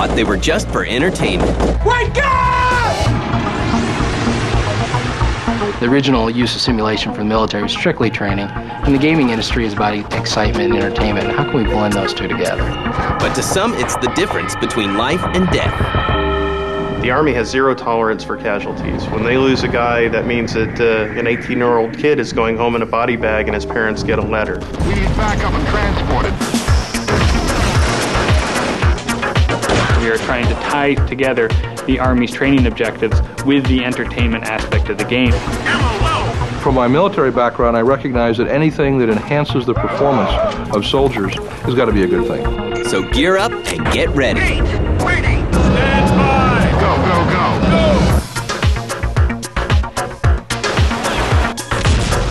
thought they were just for entertainment. Wake up! The original use of simulation for the military was strictly training, and the gaming industry is about excitement and entertainment. And how can we blend those two together? But to some, it's the difference between life and death. The Army has zero tolerance for casualties. When they lose a guy, that means that an 18-year-old kid is going home in a body bag and his parents get a letter. We need backup and transported. We are trying to tie together the Army's training objectives with the entertainment aspect of the game. From my military background, I recognize that anything that enhances the performance of soldiers has got to be a good thing. So gear up and get ready. Waiting! Stand by! Go, go, go!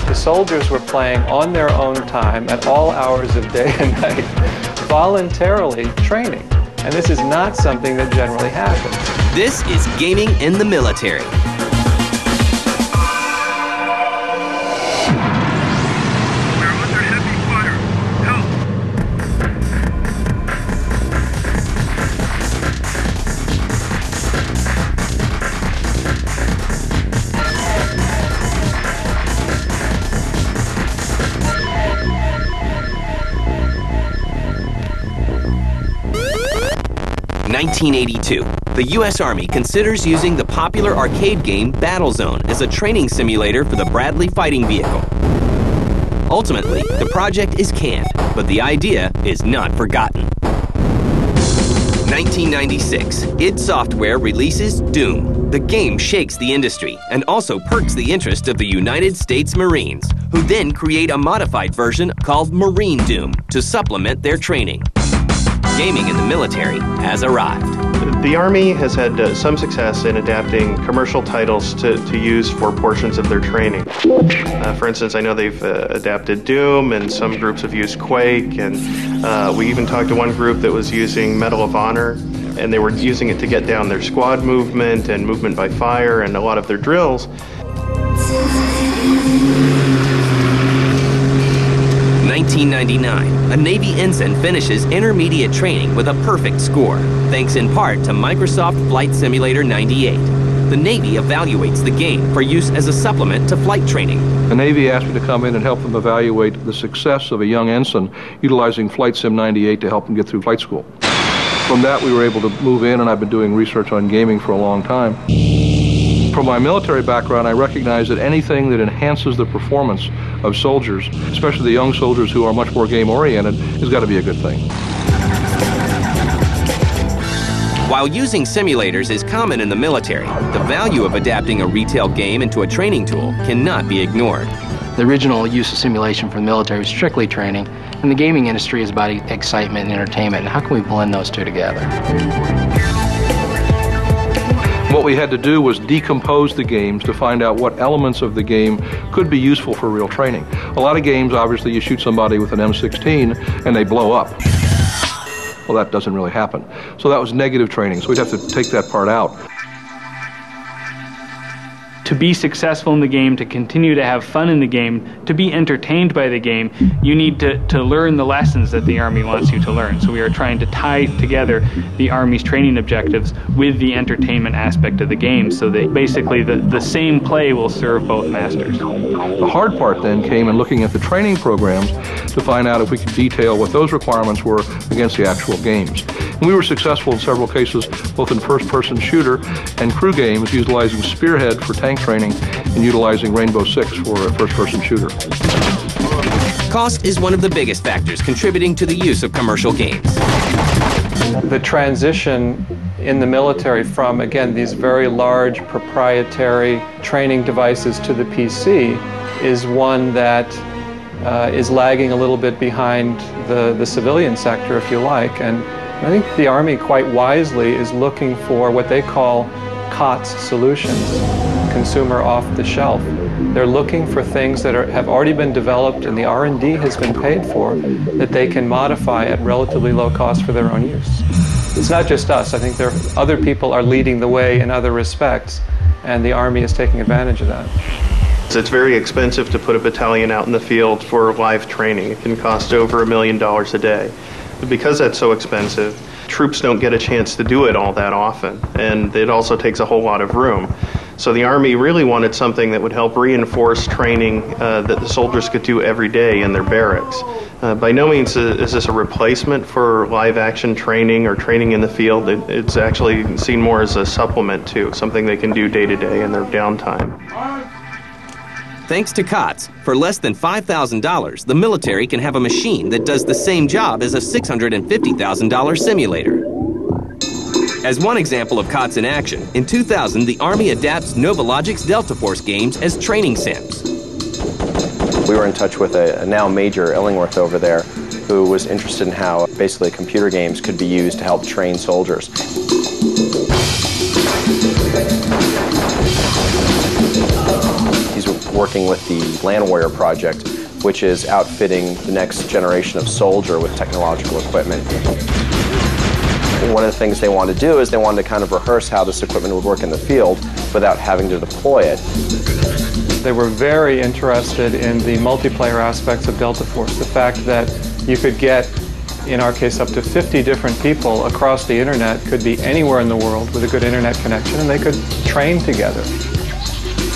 The soldiers were playing on their own time at all hours of day and night, voluntarily training. And this is not something that generally happens. This is Gaming in the Military. We're under heavy fire. Help! 1982, the U.S. Army considers using the popular arcade game Battlezone as a training simulator for the Bradley fighting vehicle. Ultimately, the project is canned, but the idea is not forgotten. 1996, id Software releases Doom. The game shakes the industry and also perks the interest of the United States Marines, who then create a modified version called Marine Doom to supplement their training. Gaming in the military has arrived. The Army has had some success in adapting commercial titles to use for portions of their training. For instance, I know they've adapted Doom, and some groups have used Quake, and we even talked to one group that was using Medal of Honor, and they were using it to get down their squad movement and movement by fire and a lot of their drills. 1999, a Navy ensign finishes intermediate training with a perfect score, thanks in part to Microsoft Flight Simulator 98. The Navy evaluates the game for use as a supplement to flight training. The Navy asked me to come in and help them evaluate the success of a young ensign utilizing Flight Sim 98 to help them get through flight school. From that, we were able to move in, and I've been doing research on gaming for a long time. From my military background, I recognize that anything that enhances the performance of soldiers, especially the young soldiers who are much more game-oriented, has got to be a good thing. While using simulators is common in the military, the value of adapting a retail game into a training tool cannot be ignored. The original use of simulation for the military was strictly training, and the gaming industry is about excitement and entertainment. And how can we blend those two together? What we had to do was decompose the games to find out what elements of the game could be useful for real training. A lot of games, obviously, you shoot somebody with an M16 and they blow up. Well, that doesn't really happen. So that was negative training, so we'd have to take that part out. To be successful in the game, to continue to have fun in the game, to be entertained by the game, you need to learn the lessons that the Army wants you to learn. So we are trying to tie together the Army's training objectives with the entertainment aspect of the game, so that basically the same play will serve both masters. The hard part then came in looking at the training programs to find out if we could detail what those requirements were against the actual games. And we were successful in several cases, both in first-person shooter and crew games, utilizing Spearhead for tank training and utilizing Rainbow Six for a first-person shooter. Cost is one of the biggest factors contributing to the use of commercial games. The transition in the military from, again, these very large proprietary training devices to the PC is one that is lagging a little bit behind the civilian sector, if you like. And I think the Army, quite wisely, is looking for what they call COTS solutions, consumer off-the-shelf. They're looking for things that have already been developed and the R&D has been paid for, that they can modify at relatively low cost for their own use. It's not just us. I think other people are leading the way in other respects, and the Army is taking advantage of that. It's very expensive to put a battalion out in the field for live training. It can cost over $1 million a day. But because that's so expensive, troops don't get a chance to do it all that often, and it also takes a whole lot of room. So the Army really wanted something that would help reinforce training that the soldiers could do every day in their barracks. By no means is this a replacement for live action training or training in the field. It's actually seen more as a supplement to something they can do day to day in their downtime. Thanks to COTS, for less than $5,000, the military can have a machine that does the same job as a $650,000 simulator. As one example of COTS in action, in 2000, the Army adapts Novologic's Delta Force games as training sims. We were in touch with a now Major Illingworth over there who was interested in how basically computer games could be used to help train soldiers. He's working with the Land Warrior Project, which is outfitting the next generation of soldier with technological equipment. One of the things they wanted to do is they wanted to kind of rehearse how this equipment would work in the field without having to deploy it. They were very interested in the multiplayer aspects of Delta Force. The fact that you could get, in our case, up to 50 different people across the internet, could be anywhere in the world with a good internet connection, and they could train together.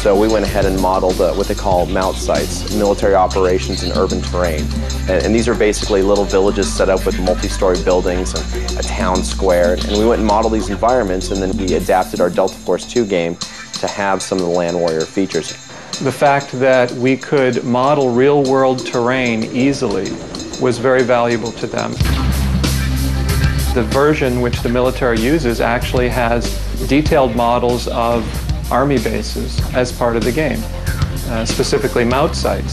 So we went ahead and modeled what they call MOUT sites, military operations in urban terrain. And these are basically little villages set up with multi-story buildings and a town square. And we went and modeled these environments, and then we adapted our Delta Force 2 game to have some of the Land Warrior features. The fact that we could model real-world terrain easily was very valuable to them. The version which the military uses actually has detailed models of Army bases as part of the game, specifically MOUT sites,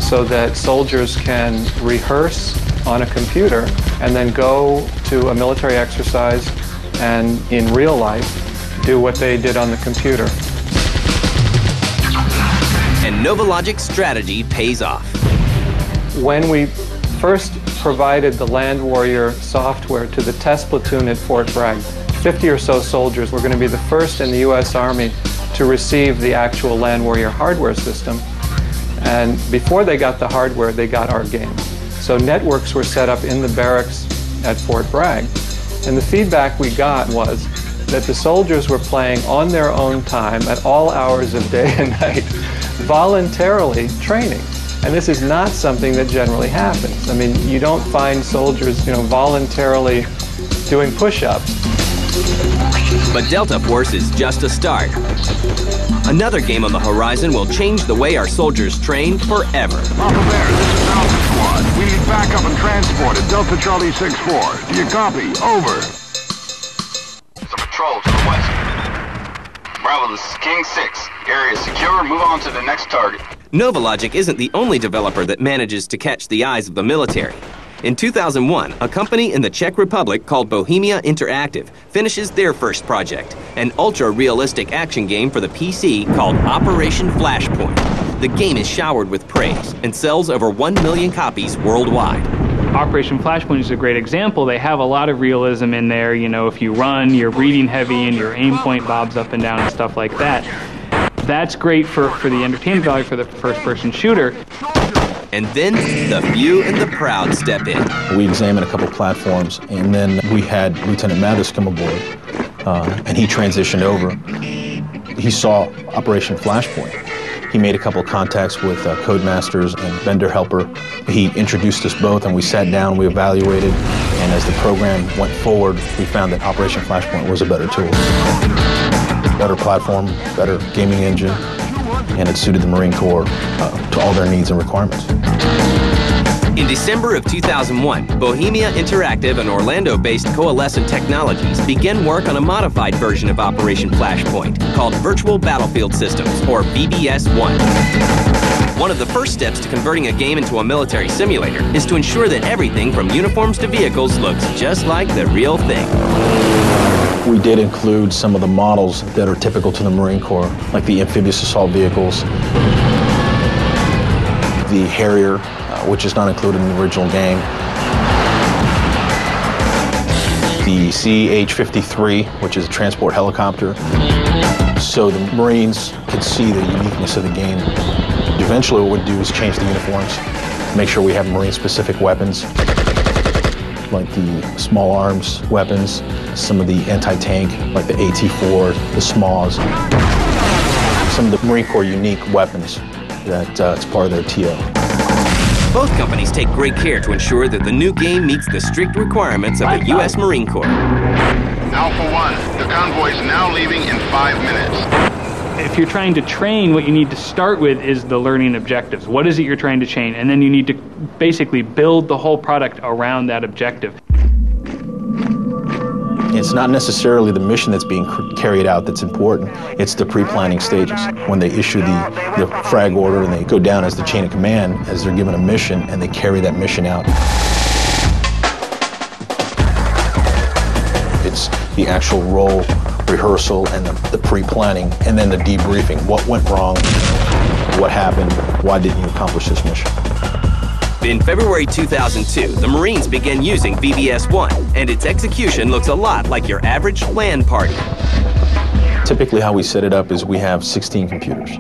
so that soldiers can rehearse on a computer and then go to a military exercise and in real life do what they did on the computer. And Novologic's strategy pays off. When we first provided the Land Warrior software to the test platoon at Fort Bragg, 50 or so soldiers were going to be the first in the U.S. Army to receive the actual Land Warrior hardware system. And before they got the hardware, they got our game. So networks were set up in the barracks at Fort Bragg. And the feedback we got was that the soldiers were playing on their own time at all hours of day and night, voluntarily training. And this is not something that generally happens. I mean, you don't find soldiers, voluntarily doing push-ups. But Delta Force is just a start. Another game on the horizon will change the way our soldiers train forever. Papa Bear, this is Alpha Squad. We need backup and transport at Delta Charlie 6-4. Do you copy? Over. Some patrols to the west. Bravo, this is King 6. Area secure. Move on to the next target. Novologic isn't the only developer that manages to catch the eyes of the military. In 2001, a company in the Czech Republic called Bohemia Interactive finishes their first project, an ultra-realistic action game for the PC called Operation Flashpoint. The game is showered with praise and sells over 1 million copies worldwide. Operation Flashpoint is a great example. They have a lot of realism in there. If you run, you're breathing heavy and your aim point bobs up and down and stuff like that. That's great for the entertainment value for the first-person shooter. And then the few and the proud step in. We examined a couple platforms, and then we had Lieutenant Mathis come aboard, and he transitioned over. He saw Operation Flashpoint. He made a couple of contacts with Codemasters and Vendor Helper. He introduced us both, and we sat down, we evaluated, and as the program went forward, we found that Operation Flashpoint was a better tool. Better platform, better gaming engine, and it suited the Marine Corps to all their needs and requirements. In December of 2001, Bohemia Interactive and Orlando-based Coalescent Technologies began work on a modified version of Operation Flashpoint called Virtual Battlefield Systems, or VBS-1. One of the first steps to converting a game into a military simulator is to ensure that everything from uniforms to vehicles looks just like the real thing. We did include some of the models that are typical to the Marine Corps, like the amphibious assault vehicles, the Harrier, which is not included in the original game, the CH-53, which is a transport helicopter, so the Marines could see the uniqueness of the game. Eventually what we'd do is change the uniforms, make sure we have Marine-specific weapons, like the small arms weapons, some of the anti-tank, like the AT-4, the SMAWs, some of the Marine Corps unique weapons that it's part of their TO. Both companies take great care to ensure that the new game meets the strict requirements of the U.S. Marine Corps. Alpha 1, the convoy is now leaving in 5 minutes. If you're trying to train, what you need to start with is the learning objectives. What is it you're trying to train? And then you need to basically build the whole product around that objective. It's not necessarily the mission that's being carried out that's important. It's the pre-planning stages. When they issue the frag order and they go down as the chain of command, as they're given a mission, and they carry that mission out. It's the actual role rehearsal and the pre-planning, and then the debriefing. What went wrong? What happened? Why didn't you accomplish this mission? In February 2002, the Marines began using VBS-1, and its execution looks a lot like your average LAN party. Typically how we set it up is we have 16 computers.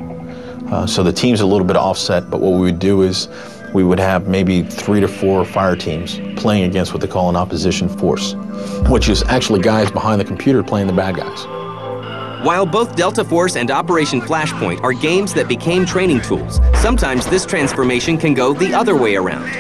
So the team's a little bit offset, but what we would do is we would have maybe 3 to 4 fire teams playing against what they call an opposition force, which is actually guys behind the computer playing the bad guys. While both Delta Force and Operation Flashpoint are games that became training tools, sometimes this transformation can go the other way around.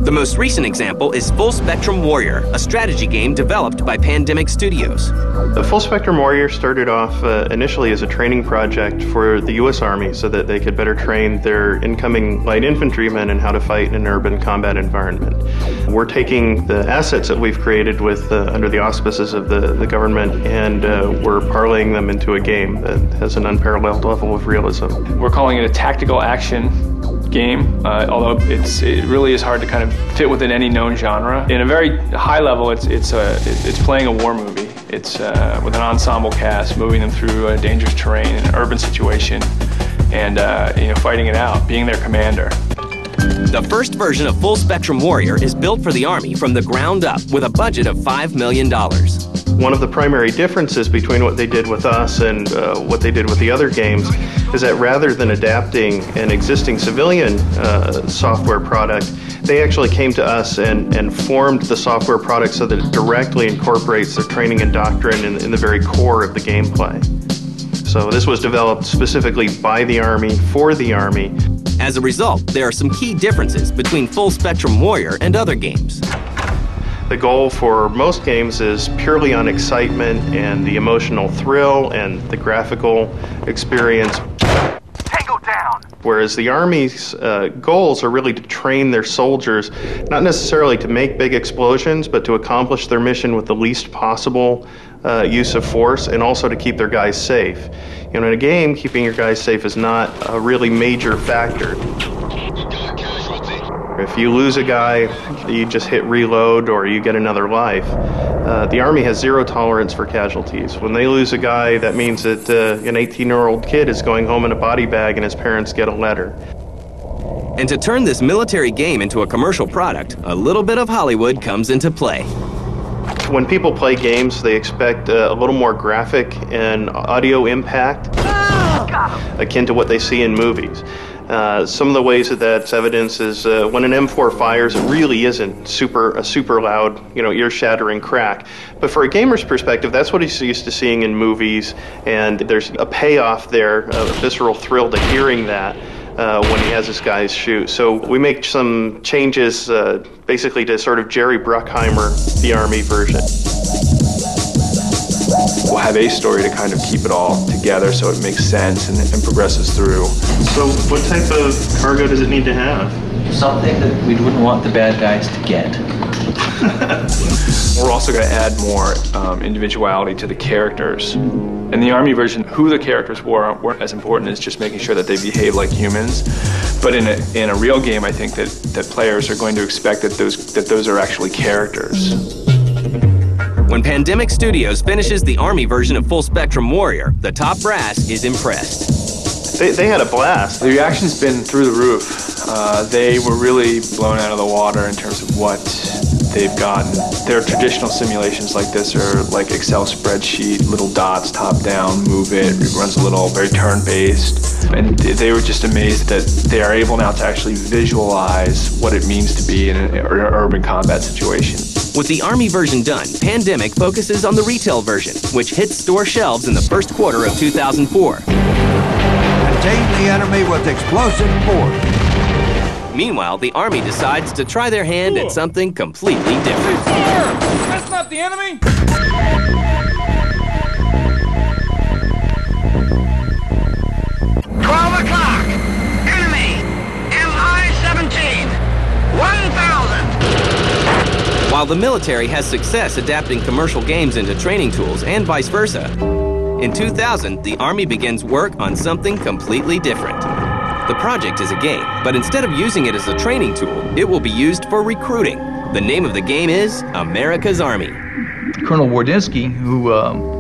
The most recent example is Full Spectrum Warrior, a strategy game developed by Pandemic Studios. The Full Spectrum Warrior started off initially as a training project for the U.S. Army so that they could better train their incoming light infantrymen in how to fight in an urban combat environment. We're taking the assets that we've created with under the auspices of the government, and we're parlaying them into a game that has an unparalleled level of realism. We're calling it a tactical action game, although it really is hard to kind of fit within any known genre. In a very high level, it's playing a war movie. It's with an ensemble cast, moving them through dangerous terrain in an urban situation, and fighting it out, being their commander. The first version of Full Spectrum Warrior is built for the Army from the ground up with a budget of $5 million. One of the primary differences between what they did with us and what they did with the other games is that rather than adapting an existing civilian software product, they actually came to us and formed the software product so that it directly incorporates the training and doctrine in the very core of the gameplay. So this was developed specifically by the Army, for the Army. As a result, there are some key differences between Full Spectrum Warrior and other games. The goal for most games is purely on excitement and the emotional thrill and the graphical experience. Tango down! Whereas the Army's goals are really to train their soldiers, not necessarily to make big explosions, but to accomplish their mission with the least possible use of force, and also to keep their guys safe. In a game, keeping your guys safe is not a really major factor. If you lose a guy, you just hit reload or you get another life. The Army has zero tolerance for casualties. When they lose a guy, that means that an 18-year-old kid is going home in a body bag and his parents get a letter. And to turn this military game into a commercial product, a little bit of Hollywood comes into play. When people play games, they expect a little more graphic and audio impact, akin to what they see in movies. Some of the ways that that's evidence is when an M4 fires, it really isn't a super loud, ear-shattering crack. But for a gamer's perspective, that's what he's used to seeing in movies, and there's a payoff there, a visceral thrill to hearing that when he has his guys shoot. So we make some changes basically to sort of Jerry Bruckheimer the Army version. We'll have a story to kind of keep it all together so it makes sense and progresses through. So what type of cargo does it need to have? Something that we wouldn't want the bad guys to get. We're also going to add more individuality to the characters. In the Army version, who the characters weren't as important as just making sure that they behave like humans. But in a real game, I think that players are going to expect that those are actually characters. When Pandemic Studios finishes the Army version of Full Spectrum Warrior, the top brass is impressed. They had a blast. The reaction's been through the roof. They were really blown out of the water in terms of what they've gotten. Their traditional simulations like this are like Excel spreadsheet, little dots, top down, move it runs a little, very turn-based. And they were just amazed that they are able now to actually visualize what it means to be in an urban combat situation. With the Army version done, Pandemic focuses on the retail version, which hits store shelves in the first quarter of 2004. Contain the enemy with explosive force. Meanwhile, the Army decides to try their hand at something completely different. That's not the enemy! 12 o'clock. Enemy. MI-17. 1,000. While the military has success adapting commercial games into training tools and vice versa, in 2000, the Army begins work on something completely different. The project is a game, but instead of using it as a training tool, it will be used for recruiting. The name of the game is America's Army. Colonel Wardinsky, who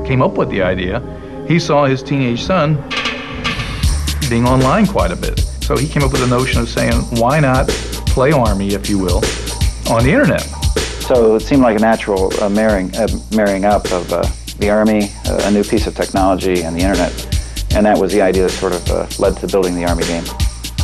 came up with the idea, he saw his teenage son being online quite a bit. So he came up with the notion of saying, why not play Army, if you will, on the internet? So it seemed like a natural marrying up of the Army, a new piece of technology, and the internet. And that was the idea that sort of led to building the Army game.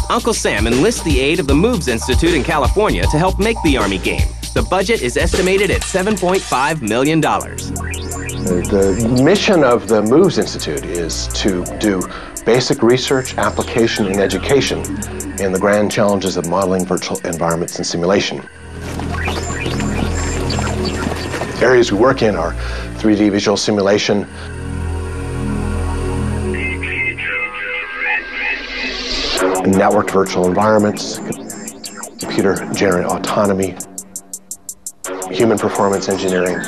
Uncle Sam enlists the aid of the Moves Institute in California to help make the Army game. The budget is estimated at $7.5 million. The mission of the Moves Institute is to do basic research, application, and education in the grand challenges of modeling virtual environments and simulation. Areas we work in are 3D visual simulation, networked virtual environments, computer-generated autonomy, human performance engineering,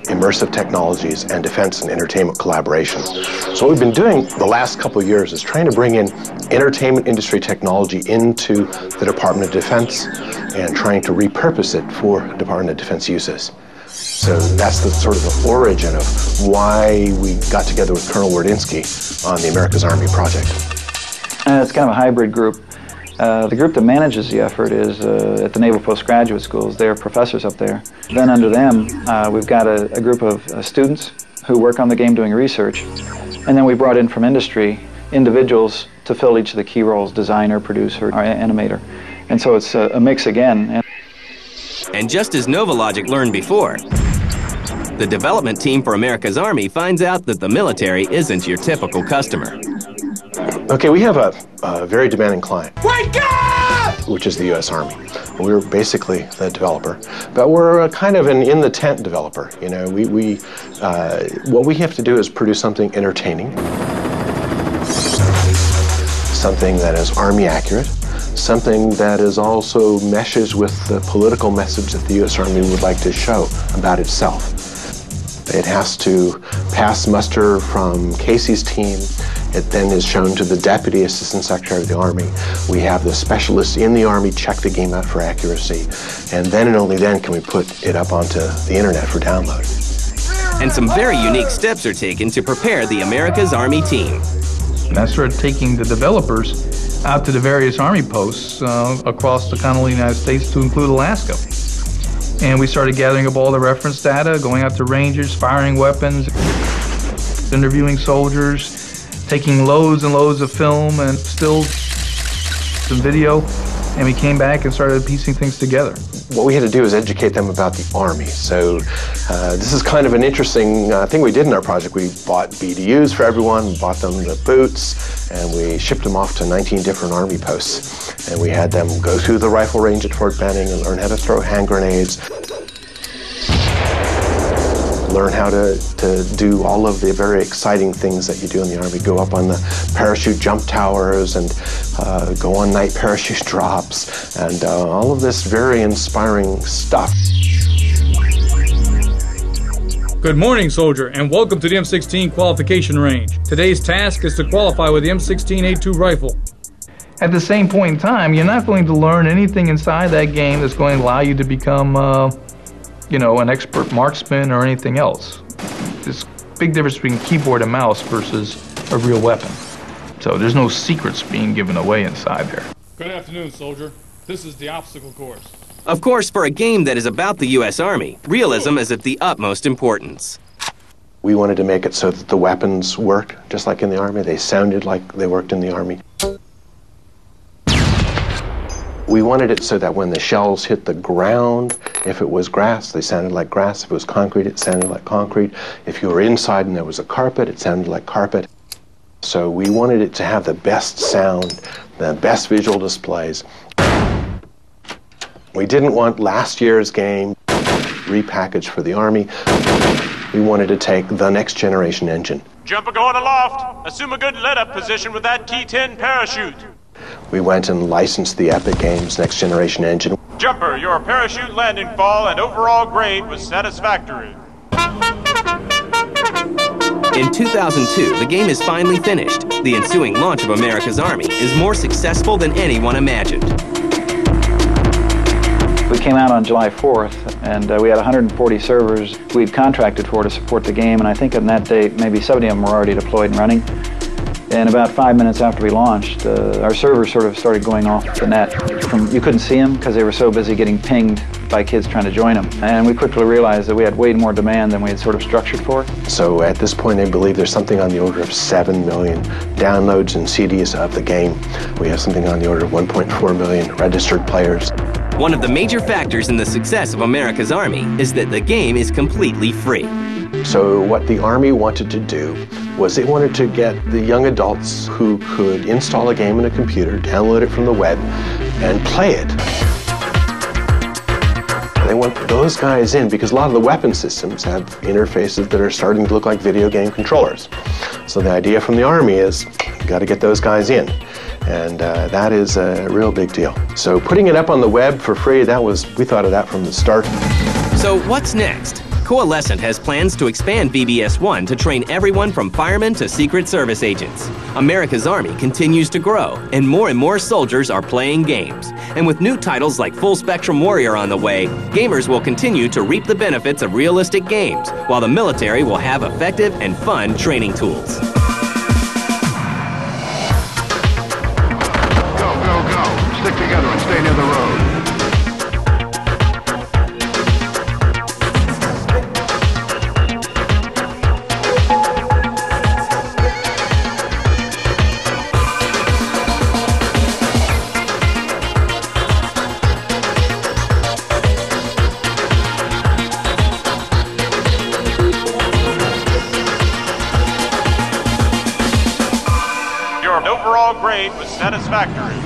immersive technologies, and defense and entertainment collaboration. So what we've been doing the last couple of years is trying to bring in entertainment industry technology into the Department of Defense and trying to repurpose it for Department of Defense uses. So that's the sort of the origin of why we got together with Colonel Wardinsky on the America's Army project. It's kind of a hybrid group. The group that manages the effort is at the Naval Postgraduate Schools. They are professors up there. Then under them, we've got a group of students who work on the game doing research. And then we brought in from industry individuals to fill each of the key roles, designer, producer, or animator. And so it's a mix again. And just as Novalogic learned before, the development team for America's Army finds out that the military isn't your typical customer. Okay, we have a very demanding client. Wake up! Which is the U.S. Army. We're basically the developer, but we're kind of an in-the-tent developer. You know, what we have to do is produce something entertaining, something that is Army accurate, something that is also meshes with the political message that the U.S. Army would like to show about itself. It has to pass muster from Casey's team. It then is shown to the Deputy Assistant Secretary of the Army. We have the specialists in the Army check the game out for accuracy, and then and only then can we put it up onto the internet for download. And some very unique steps are taken to prepare the America's Army team. And I started taking the developers out to the various Army posts across the continental United States to include Alaska. And we started gathering up all the reference data, going out to ranges, firing weapons, interviewing soldiers, taking loads and loads of film and stills and video, and we came back and started piecing things together. What we had to do is educate them about the Army. So this is kind of an interesting thing we did in our project. We bought BDUs for everyone, we bought them the boots, and we shipped them off to 19 different Army posts. And we had them go through the rifle range at Fort Benning and learn how to throw hand grenades, learn how to do all of the very exciting things that you do in the Army. Go up on the parachute jump towers and go on night parachute drops and all of this very inspiring stuff. Good morning, soldier, and welcome to the M16 qualification range. Today's task is to qualify with the M16A2 rifle. At the same point in time, you're not going to learn anything inside that game that's going to allow you to become you know, an expert marksman or anything else. There's a big difference between keyboard and mouse versus a real weapon. So there's no secrets being given away inside there. Good afternoon, soldier. This is the obstacle course. Of course, for a game that is about the U.S. Army, realism is of the utmost importance. We wanted to make it so that the weapons worked just like in the Army. They sounded like they worked in the Army. We wanted it so that when the shells hit the ground, if it was grass, they sounded like grass. If it was concrete, it sounded like concrete. If you were inside and there was a carpet, it sounded like carpet. So we wanted it to have the best sound, the best visual displays. We didn't want last year's game repackaged for the Army. We wanted to take the next generation engine. Jumper going aloft. Assume a good let-up position with that T-10 parachute. We went and licensed the Epic Games next generation engine. Jumper, your parachute landing fall and overall grade was satisfactory. In 2002, the game is finally finished. The ensuing launch of America's Army is more successful than anyone imagined. We came out on July 4th, and we had 140 servers we'd contracted for to support the game, and I think on that date, maybe 70 of them were already deployed and running. And about 5 minutes after we launched, our servers sort of started going off the net. You couldn't see them because they were so busy getting pinged by kids trying to join them. And we quickly realized that we had way more demand than we had sort of structured for. So at this point, I believe there's something on the order of 7 million downloads and CDs of the game. We have something on the order of 1.4 million registered players. One of the major factors in the success of America's Army is that the game is completely free. So what the Army wanted to do was they wanted to get the young adults who could install a game on a computer, download it from the web, and play it. They want those guys in because a lot of the weapon systems have interfaces that are starting to look like video game controllers. So the idea from the Army is you got to get those guys in. And that is a real big deal. So putting it up on the web for free, we thought of that from the start. So what's next? Coalescent has plans to expand VBS-1 to train everyone from firemen to Secret Service agents. America's Army continues to grow, and more soldiers are playing games. And with new titles like Full Spectrum Warrior on the way, gamers will continue to reap the benefits of realistic games, while the military will have effective and fun training tools. Stick together and stay near the road. Your overall grade was satisfactory.